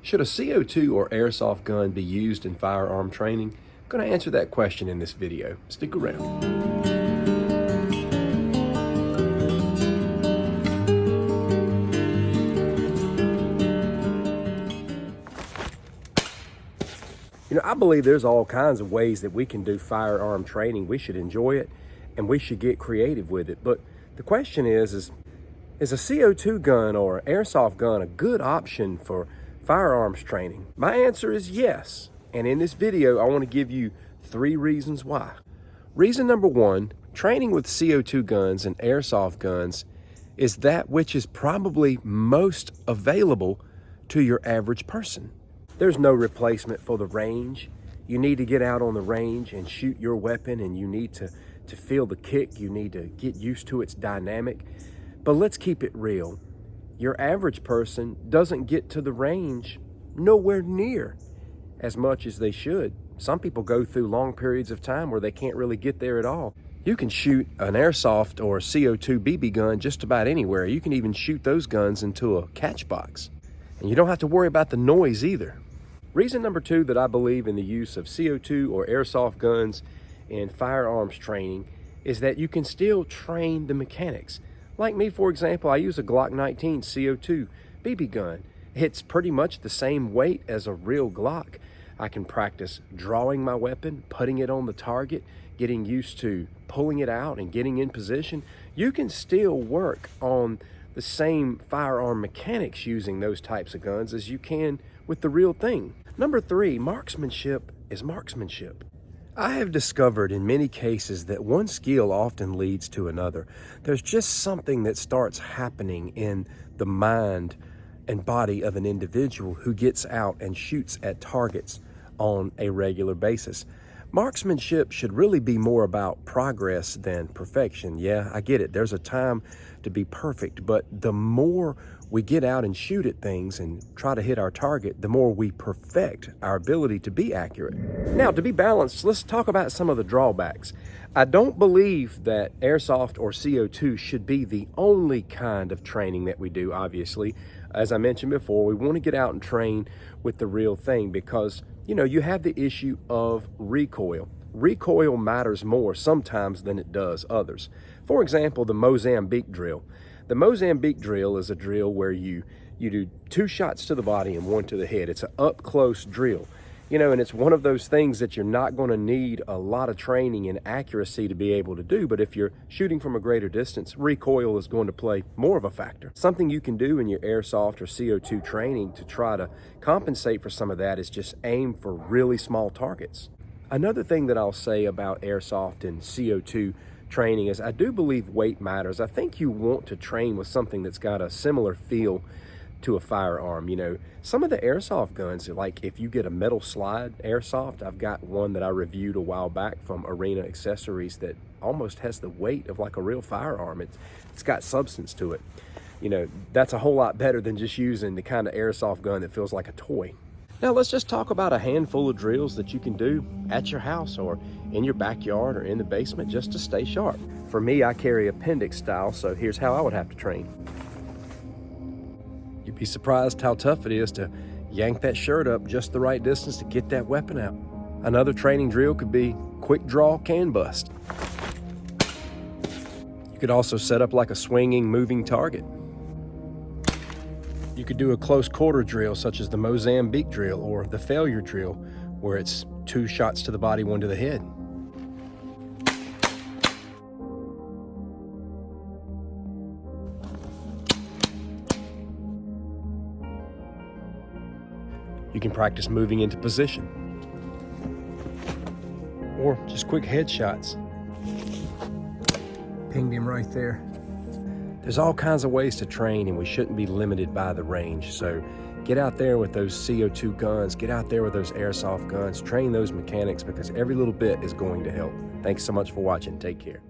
Should a CO2 or airsoft gun be used in firearm training? I'm going to answer that question in this video. Stick around. I believe there's all kinds of ways that we can do firearm training. We should enjoy it and we should get creative with it. But the question is a CO2 gun or airsoft gun a good option for firearms training? My answer is yes. And in this video, I want to give you 3 reasons why. Reason number 1, training with CO2 guns and airsoft guns is that which is probably most available to your average person. There's no replacement for the range. You need to get out on the range and shoot your weapon, and you need to feel the kick. You need to get used to its dynamic. But let's keep it real. Your average person doesn't get to the range nowhere near as much as they should. Some people go through long periods of time where they can't really get there at all. You can shoot an airsoft or a CO2 BB gun just about anywhere. You can even shoot those guns into a catch box. And you don't have to worry about the noise either. Reason number 2 that I believe in the use of CO2 or airsoft guns in firearms training is that you can still train the mechanics. Like me, for example, I use a Glock 19 CO2 BB gun. It's pretty much the same weight as a real Glock. I can practice drawing my weapon, putting it on the target, getting used to pulling it out and getting in position. You can still work on the same firearm mechanics using those types of guns as you can with the real thing. Number 3, marksmanship is marksmanship. I have discovered in many cases that one skill often leads to another. There's just something that starts happening in the mind and body of an individual who gets out and shoots at targets on a regular basis. Marksmanship should really be more about progress than perfection. Yeah, I get it. There's a time to be perfect, but the more we get out and shoot at things and try to hit our target, the more we perfect our ability to be accurate. Now, to be balanced, let's talk about some of the drawbacks. I don't believe that airsoft or CO2 should be the only kind of training that we do, obviously. As I mentioned before, we want to get out and train with the real thing because, you have the issue of recoil. Recoil matters more sometimes than it does others. For example, the Mozambique drill. The Mozambique drill is a drill where you do 2 shots to the body and 1 to the head. It's an up-close drill. And it's one of those things that you're not going to need a lot of training and accuracy to be able to do. But if you're shooting from a greater distance, recoil is going to play more of a factor. Something you can do in your airsoft or CO2 training to try to compensate for some of that is just aim for really small targets. Another thing that I'll say about airsoft and CO2 training is I do believe weight matters. I think you want to train with something that's got a similar feel to a firearm. Some of the airsoft guns, like if you get a metal slide airsoft, I've got one that I reviewed a while back from Arena Accessories that almost has the weight of like a real firearm. It's got substance to it. That's a whole lot better than just using the kind of airsoft gun that feels like a toy. Now let's just talk about a handful of drills that you can do at your house or in your backyard or in the basement just to stay sharp. For me, I carry appendix style, so here's how I would have to train. You'd be surprised how tough it is to yank that shirt up just the right distance to get that weapon out. Another training drill could be quick draw can bust. You could also set up like a swinging, moving target. You could do a close quarter drill such as the Mozambique drill or the failure drill where it's 2 shots to the body, 1 to the head. You can practice moving into position or just quick headshots. Pinged him right there. There's all kinds of ways to train and we shouldn't be limited by the range. So get out there with those CO2 guns, get out there with those airsoft guns, train those mechanics because every little bit is going to help. Thanks so much for watching. Take care.